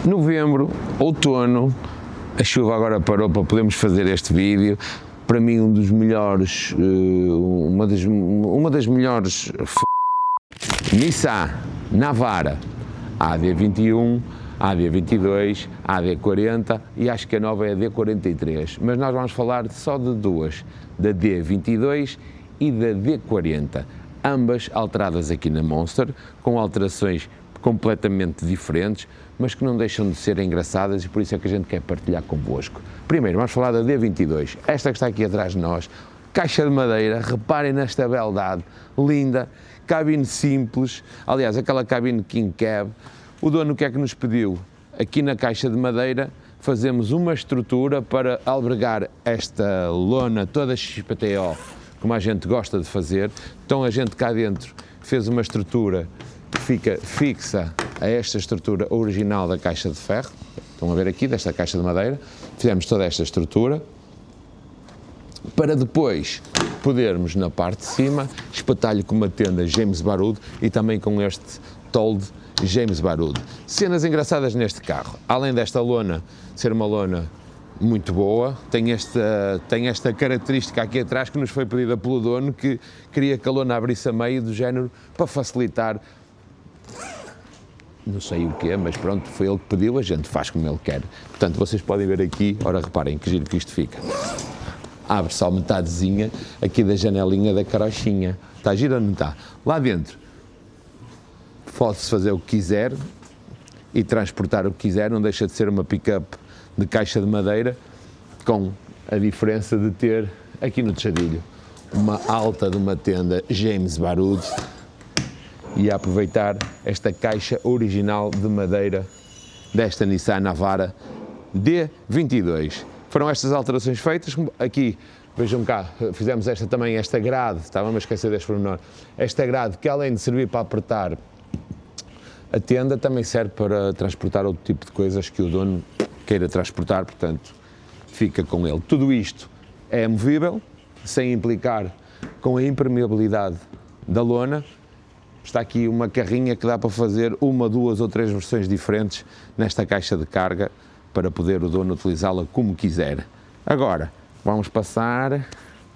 Novembro, outono, a chuva agora parou para podermos fazer este vídeo. Para mim um dos melhores, uma das melhores Nissan Navara AD21, AD22, AD40 e acho que a nova é a D43, mas nós vamos falar só de duas, da D22 e da D40, ambas alteradas aqui na Monster, com alterações completamente diferentes, mas que não deixam de ser engraçadas e por isso é que a gente quer partilhar convosco. Primeiro, vamos falar da D22, esta que está aqui atrás de nós, caixa de madeira, reparem nesta beldade, linda, cabine simples, aliás, aquela cabine King Cab. O dono o que é que nos pediu? Aqui na caixa de madeira fazemos uma estrutura para albergar esta lona toda XPTO, como a gente gosta de fazer. Então a gente cá dentro fez uma estrutura que fica fixa a esta estrutura original da caixa de ferro. Estão a ver aqui, desta caixa de madeira. Fizemos toda esta estrutura para depois podermos, na parte de cima, espetar-lhe com uma tenda James Baroud e também com este tolde James Baroud. Cenas engraçadas neste carro. Além desta lona ser uma lona muito boa, tem esta característica aqui atrás que nos foi pedida pelo dono, que queria que a lona abrisse a meio, do género, para facilitar, não sei o que é, mas pronto, foi ele que pediu, a gente faz como ele quer. Portanto, vocês podem ver aqui, ora reparem que giro que isto fica. Abre só metadezinha aqui da janelinha da carochinha. Está giro ou não está? Lá dentro pode-se fazer o que quiser e transportar o que quiser, não deixa de ser uma pick-up de caixa de madeira, com a diferença de ter aqui no tejadilho uma alta de uma tenda James Baroud e a aproveitar esta caixa original de madeira desta Nissan Navara D22. Foram estas alterações feitas, aqui, vejam cá, fizemos esta grade, estava-me a esquecer deste pormenor, esta grade que além de servir para apertar a tenda, também serve para transportar outro tipo de coisas que o dono queira transportar, portanto, fica com ele. Tudo isto é movível, sem implicar com a impermeabilidade da lona. Está aqui uma carrinha que dá para fazer uma, duas ou três versões diferentes nesta caixa de carga, para poder o dono utilizá-la como quiser. Agora, vamos passar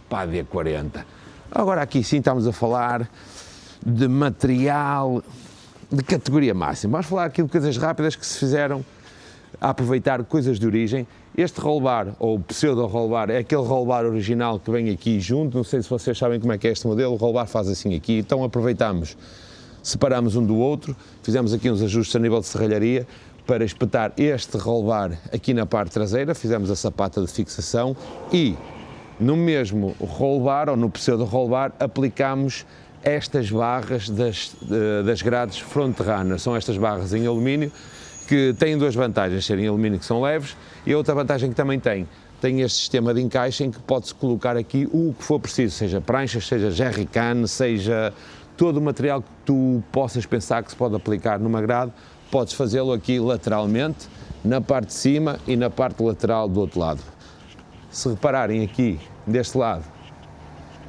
para a D40. Agora aqui sim estamos a falar de material de categoria máxima. Vamos falar aqui de coisas rápidas que se fizeram a aproveitar coisas de origem. Este roll bar, ou pseudo roll bar, é aquele roll bar original que vem aqui junto. Não sei se vocês sabem como é que é este modelo. O roll bar faz assim aqui. Então aproveitamos, separamos um do outro, fizemos aqui uns ajustes a nível de serralharia para espetar este roll bar aqui na parte traseira. Fizemos a sapata de fixação e no mesmo roll bar, ou no pseudo roll bar, aplicámos estas barras das grades front-runner. São estas barras em alumínio que têm duas vantagens, serem alumínio, que são leves, e a outra vantagem que também tem este sistema de encaixe em que pode-se colocar aqui o que for preciso, seja pranchas, seja jerrycan, seja todo o material que tu possas pensar que se pode aplicar numa grade, podes fazê-lo aqui lateralmente, na parte de cima e na parte lateral do outro lado. Se repararem aqui, deste lado,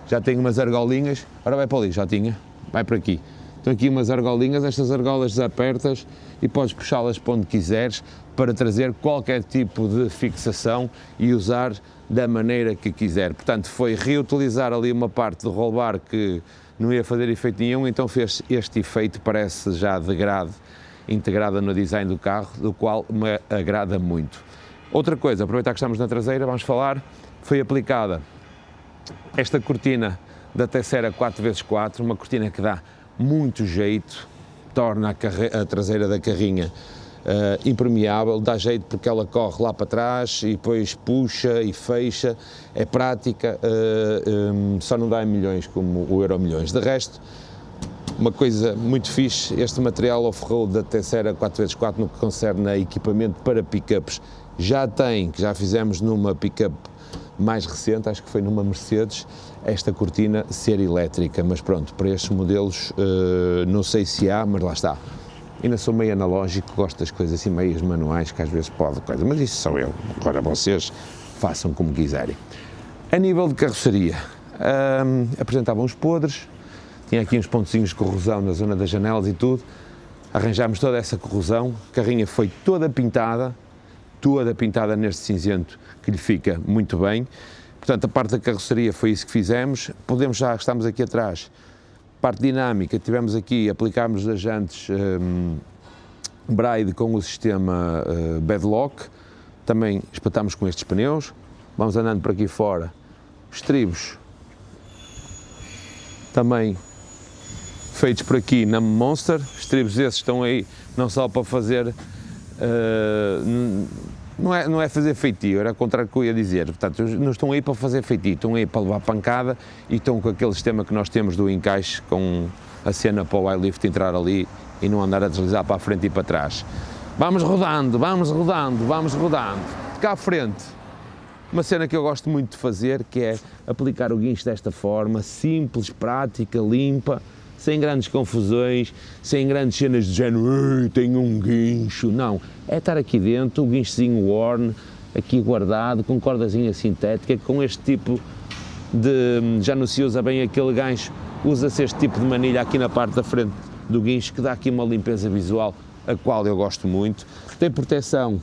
já tem umas argolinhas, ora vai para ali, já tinha, vai para aqui. Estão aqui umas argolinhas, estas argolas desapertas e podes puxá-las para onde quiseres para trazer qualquer tipo de fixação e usar da maneira que quiser. Portanto, foi reutilizar ali uma parte do roll bar que não ia fazer efeito nenhum, então fez este efeito, parece já de grade, integrada no design do carro, do qual me agrada muito. Outra coisa, aproveitar que estamos na traseira, vamos falar, foi aplicada esta cortina da Tessera 4x4, uma cortina que dá muito jeito, torna a traseira da carrinha impermeável, dá jeito porque ela corre lá para trás e depois puxa e fecha, é prática, só não dá em milhões como o Euro Milhões. De resto, uma coisa muito fixe, este material off-road da Tessera 4x4 no que concerne a equipamento para pick-ups, já fizemos numa pick-up mais recente, acho que foi numa Mercedes, esta cortina ser elétrica, mas pronto, para estes modelos não sei se há, mas lá está. Ainda sou meio analógico, gosto das coisas assim meias manuais, que às vezes pode coisa, mas isso sou eu, agora vocês façam como quiserem. A nível de carroceria, apresentava uns podres, tinha aqui uns pontozinhos de corrosão na zona das janelas e tudo. arranjámos toda essa corrosão, a carrinha foi toda pintada neste cinzento que lhe fica muito bem. Portanto, a parte da carroceria foi isso que fizemos. Estamos aqui atrás, parte dinâmica, tivemos aqui, aplicámos as jantes Braid com o sistema Bedlock, também espetámos com estes pneus, vamos andando por aqui fora, estribos também feitos por aqui na Monster, estribos esses estão aí não só para fazer, não é fazer feitio, era o contrário que eu ia dizer, portanto, não estão aí para fazer feitio, estão aí para levar pancada e estão com aquele sistema que nós temos do encaixe, com a cena para o iLift entrar ali e não andar a deslizar para a frente e para trás. Vamos rodando, vamos rodando, vamos rodando. Cá à frente, uma cena que eu gosto muito de fazer, que é aplicar o guincho desta forma, simples, prática, limpa, sem grandes confusões, sem grandes cenas de género, tenho um guincho, não. É estar aqui dentro, o guinchozinho worn, aqui guardado, com cordazinha sintética, com este tipo de, já não se usa bem aquele gancho, usa-se este tipo de manilha aqui na parte da frente do guincho, que dá aqui uma limpeza visual, a qual eu gosto muito. Tem proteção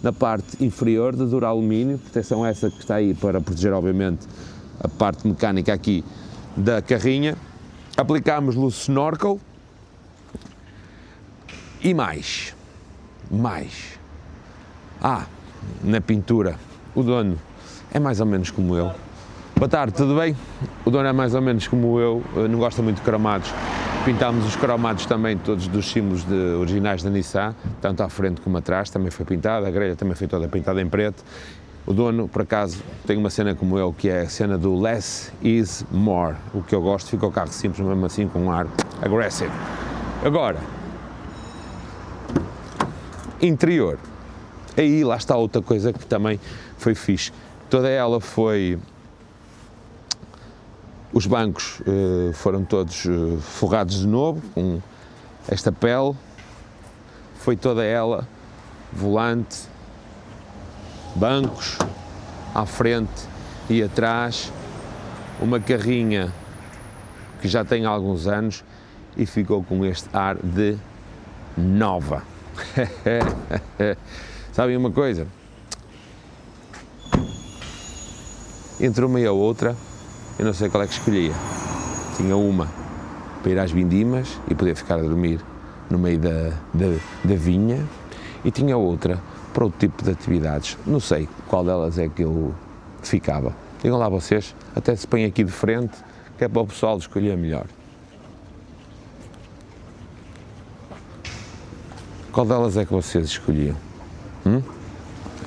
na parte inferior de duralumínio, proteção essa que está aí para proteger, obviamente, a parte mecânica aqui da carrinha. Aplicámos-lhe o snorkel e mais. Na pintura, o dono é mais ou menos como eu. Boa tarde, tudo bem? O dono é mais ou menos como eu, não gosta muito de cromados. Pintámos os cromados também, todos dos símbolos originais da Nissan, tanto à frente como atrás, também foi pintada, a grelha também foi toda pintada em preto. O dono, por acaso, tem uma cena como eu, que é a cena do less is more. O que eu gosto, fica o carro simples, mesmo assim, com um ar aggressive. Agora, interior. Aí, lá está outra coisa que também foi fixe. Toda ela foi... Os bancos foram todos forrados de novo, com esta pele. Foi toda ela, volante, bancos, à frente e atrás, uma carrinha que já tem alguns anos e ficou com este ar de nova. Sabem uma coisa? Entre uma e a outra, eu não sei qual é que escolhia. Tinha uma para ir às vindimas e poder ficar a dormir no meio da vinha, e tinha outra para outro tipo de atividades. Não sei qual delas é que eu ficava. Digam lá vocês, até se põem aqui de frente, que é para o pessoal escolher melhor. Qual delas é que vocês escolhiam?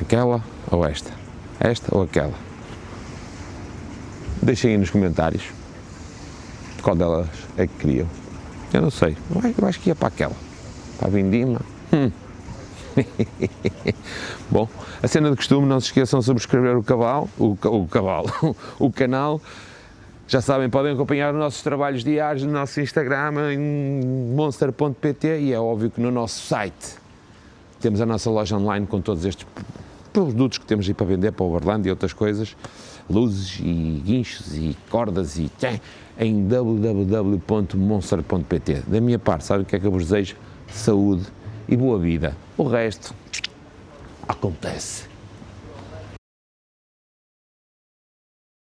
Aquela ou esta? Esta ou aquela? Deixem aí nos comentários qual delas é que queriam. Eu não sei, eu acho que ia para aquela, para a vindima. Bom, a cena de costume, não se esqueçam de subscrever o canal. Já sabem, podem acompanhar os nossos trabalhos diários no nosso Instagram, em monster.pt, e é óbvio que no nosso site temos a nossa loja online com todos estes produtos que temos aí para vender para o Overland e outras coisas, luzes e guinchos e cordas e em www.monster.pt. Da minha parte, sabem o que é que eu vos desejo? Saúde e boa vida. O resto acontece.